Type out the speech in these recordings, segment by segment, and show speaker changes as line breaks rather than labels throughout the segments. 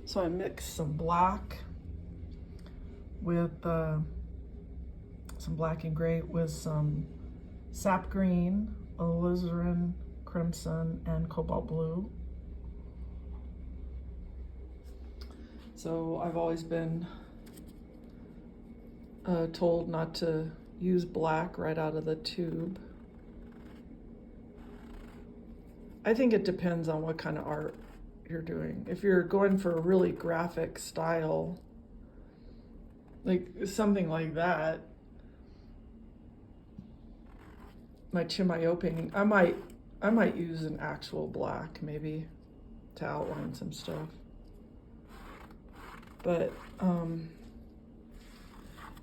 So I mixed some black with some black and gray with some sap green, alizarin crimson, and cobalt blue. So I've always been told not to use black right out of the tube. I think it depends on what kind of art you're doing. If you're going for a really graphic style, like something like that, my Chimayo painting, I might use an actual black maybe to outline some stuff. But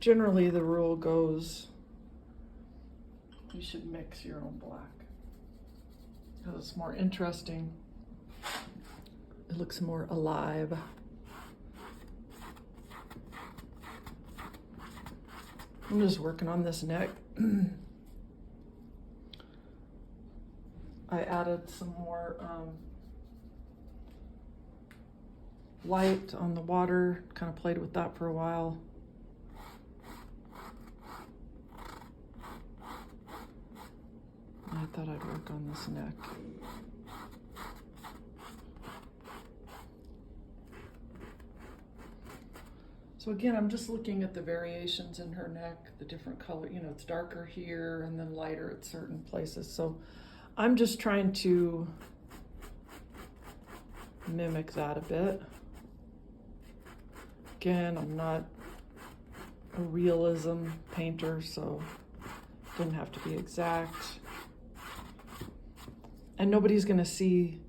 generally the rule goes you should mix your own black because it's more interesting. It looks more alive. I'm just working on this neck. I added some more light on the water, kind of played with that for a while. I thought I'd work on this neck. So again, I'm just looking at the variations in her neck, the different color, you know, it's darker here and then lighter at certain places. So I'm just trying to mimic that a bit. Again, I'm not a realism painter, so it didn't have to be exact. And nobody's gonna see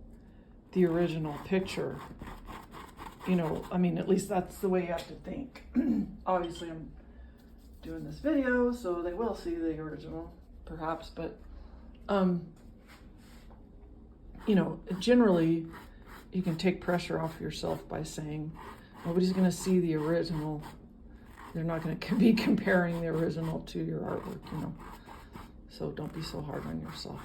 the original picture. You know, I mean, at least that's the way you have to think. Obviously, I'm doing this video, so they will see the original, perhaps, but, you know, generally, you can take pressure off yourself by saying, nobody's gonna see the original. They're not gonna be comparing the original to your artwork, you know. So don't be so hard on yourself.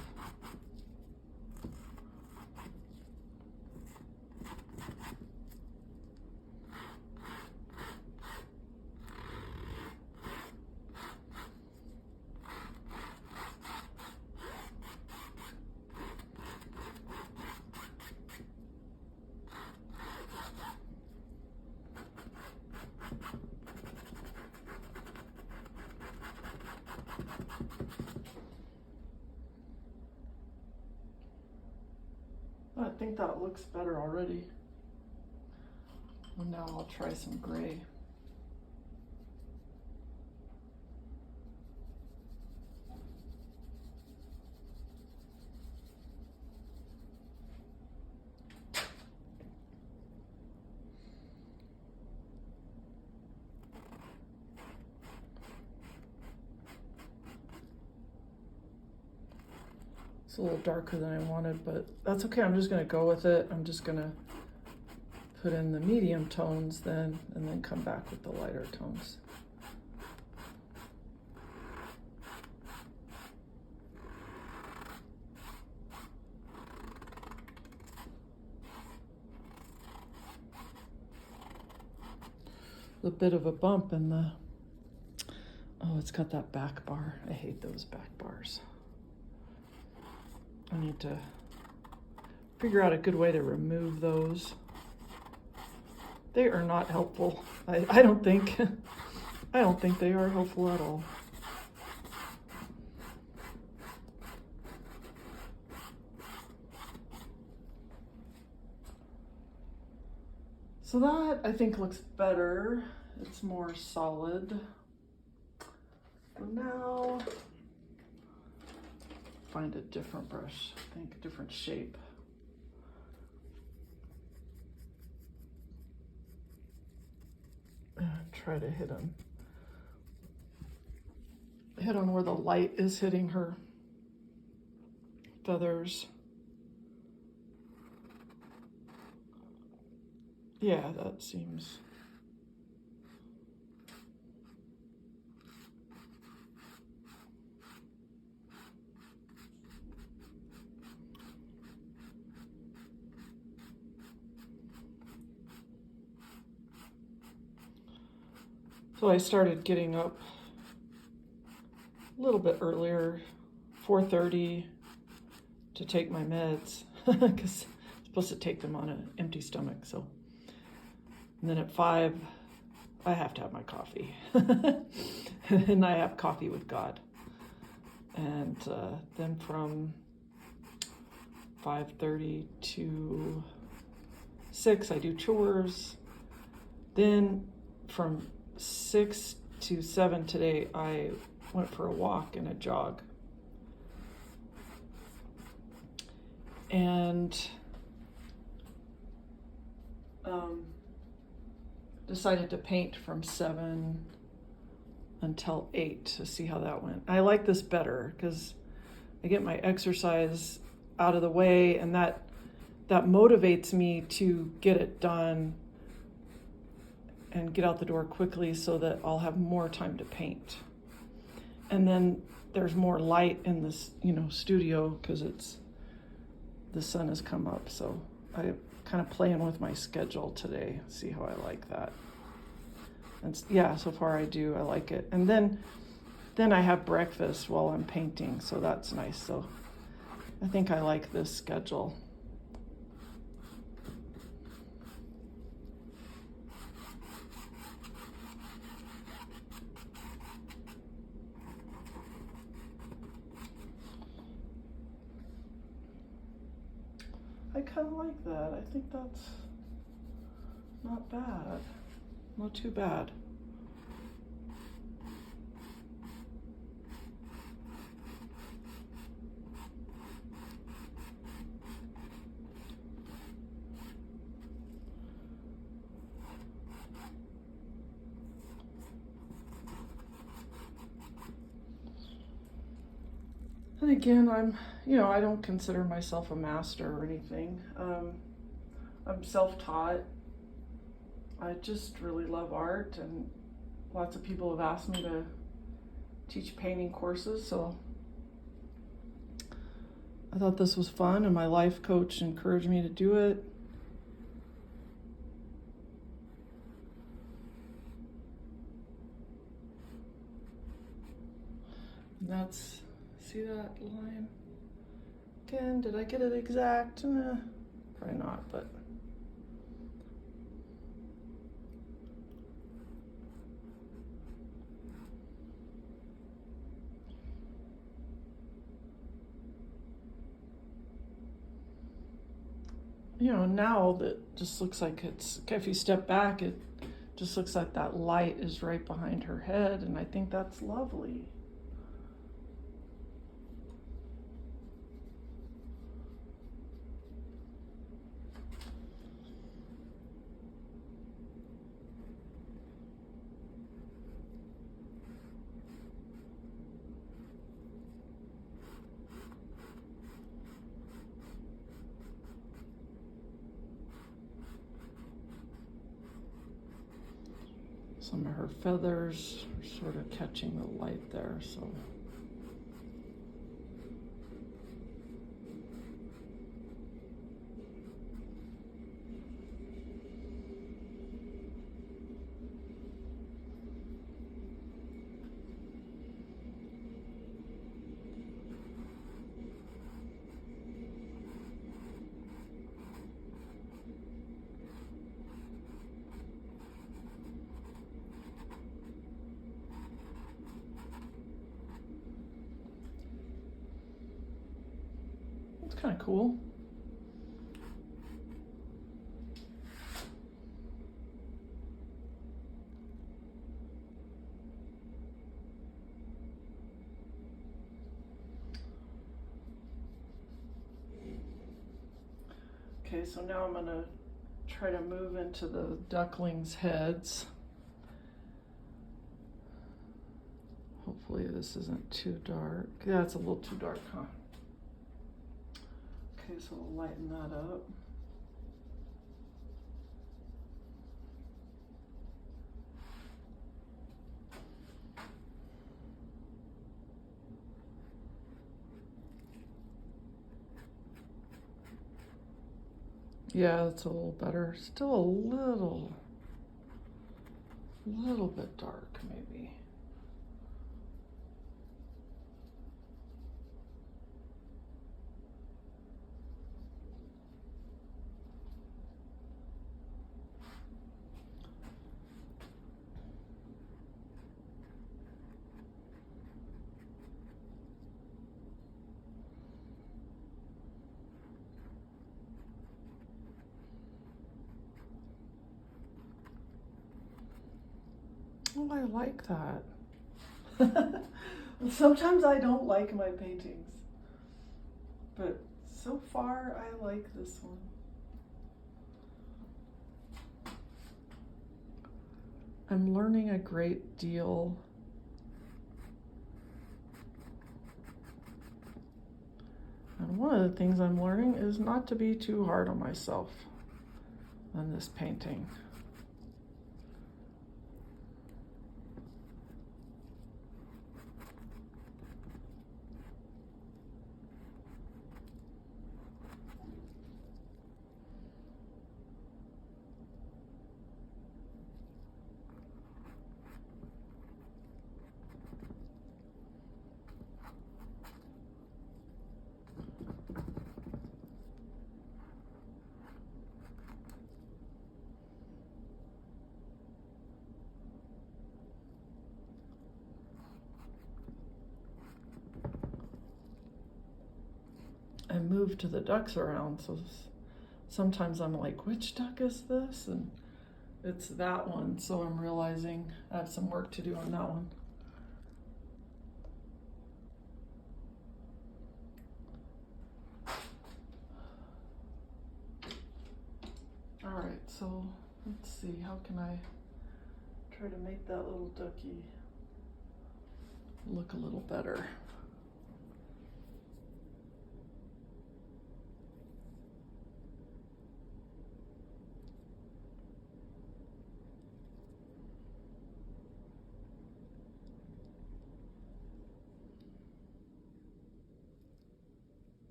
I think that looks better already. And now I'll try some gray. It's a little darker than I wanted, but that's okay. I'm just gonna go with it. I'm just gonna put in the medium tones then, and then come back with the lighter tones. A bit of a bump in the, oh, it's got that back bar. I hate those back bars. I need to figure out a good way to remove those. They are not helpful. I don't think. I don't think they are helpful at all. So that I think looks better. It's more solid. So now find a different brush, I think a different shape. And try to hit on where the light is hitting her feathers. Yeah, that seems. So I started getting up a little bit earlier, 4:30, to take my meds because I'm supposed to take them on an empty stomach. So, and then at 5, I have to have my coffee, and I have coffee with God. And then from 5:30 to 6, I do chores. Then from 6 to 7 today, I went for a walk and a jog. And decided to paint from 7 until 8 to see how that went. I like this better because I get my exercise out of the way, and that motivates me to get it done and get out the door quickly so that I'll have more time to paint. And then there's more light in this, studio because the sun has come up. So I kind of playing with my schedule today, see how I like that. And yeah, so far I like it. And then I have breakfast while I'm painting, so that's nice. So I think I like this schedule. I kind of like that. I think that's not bad. Not too bad. And again, I don't consider myself a master or anything. I'm self-taught. I just really love art, and lots of people have asked me to teach painting courses, so I thought this was fun, and my life coach encouraged me to do it. And that's, see that line? Again, did I get it exact? Probably not, but now that just looks like if you step back, it just looks like that light is right behind her head, and I think that's lovely. Some of her feathers are sort of catching the light there, so. It's kind of cool. Okay, so now I'm going to try to move into the ducklings' heads. Hopefully this isn't too dark. Yeah, it's a little too dark, huh? Okay, so we'll lighten that up. Yeah, that's a little better. Still a little A little bit dark, maybe. Oh, I like that. Sometimes I don't like my paintings, but so far I like this one. I'm learning a great deal. And one of the things I'm learning is not to be too hard on myself on this painting. I moved the ducks around, so sometimes I'm like, which duck is this? And it's that one, so I'm realizing I have some work to do on that one. All right, so let's see, how can I try to make that little ducky look a little better?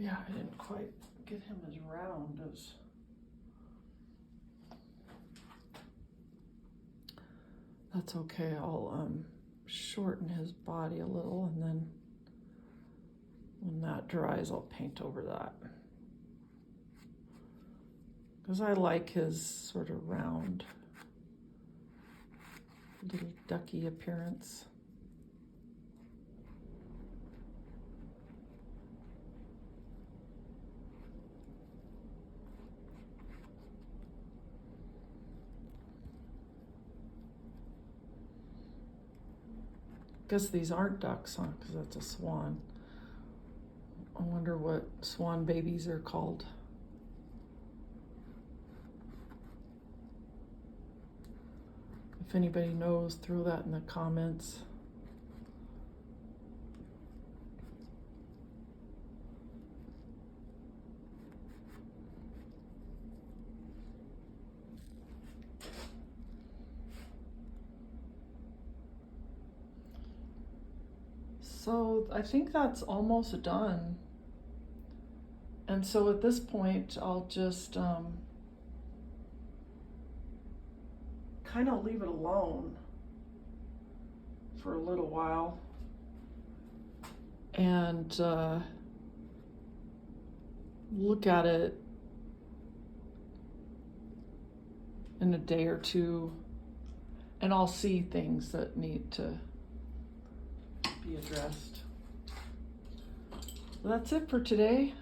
Yeah, I didn't quite get him as round as... That's okay, I'll shorten his body a little, and then when that dries, I'll paint over that. Because I like his sort of round, little ducky appearance. Guess these aren't ducks, huh? Because that's a swan. I wonder what swan babies are called. If anybody knows, throw that in the comments. So I think that's almost done. And so at this point, I'll just kind of leave it alone for a little while and look at it in a day or two, and I'll see things that need to be addressed. That's it for today.